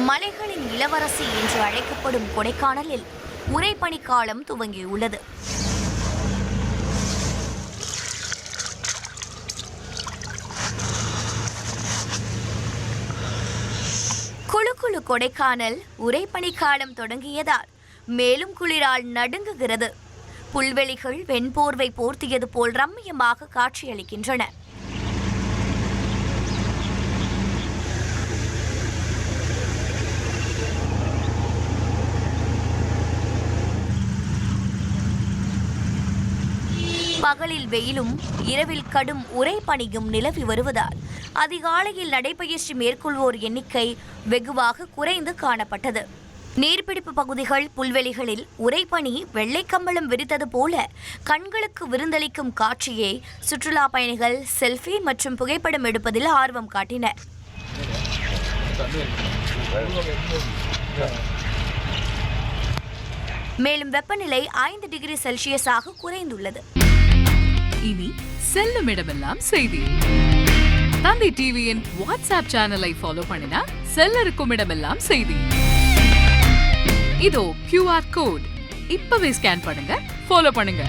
மலைகளின் இளவரசி என்று அழைக்கப்படும் கொடைக்கானலில் உறைபனிக்காலம் துவங்கியுள்ளது. குளு கொடைக்கானல் உறைபனிக்காலம் தொடங்கியதால் மேலும் குளிரால் நடுங்குகிறது. புல்வெளிகள் வெண்போர்வை போர்த்தியது போல் ரம்மியமாக காட்சியளிக்கின்றன. பகலில் வெயிலும் இரவில் கடும் உறைபனியும் நிலவி வருவதால் அதிகாலையில் நடைபயிற்சி மேற்கொள்வோர் எண்ணிக்கை வெகுவாக குறைந்து காணப்பட்டது. நீர்பிடிப்பு பகுதிகள் புல்வெளிகளில் உறைபனி வெள்ளைக்கம்பளம் விரித்தது போல கண்களுக்கு விருந்தளிக்கும் காட்சியை சுற்றுலா பயணிகள் செல்ஃபி மற்றும் புகைப்படம் எடுப்பதில் ஆர்வம் காட்டினர். மேலும் வெப்பநிலை 5 டிகிரி செல்சியஸாக குறைந்துள்ளது. இனி செல்லும் இடமெல்லாம் செய்தி. தந்தி டிவியின் வாட்ஸ்அப் சேனலை ஃபாலோ பண்ணினா செல்ல இருக்கும் இடமெல்லாம் செய்தி. இதோ QR கோட் இப்பவே ஸ்கேன் பண்ணுங்க, ஃபாலோ பண்ணுங்க.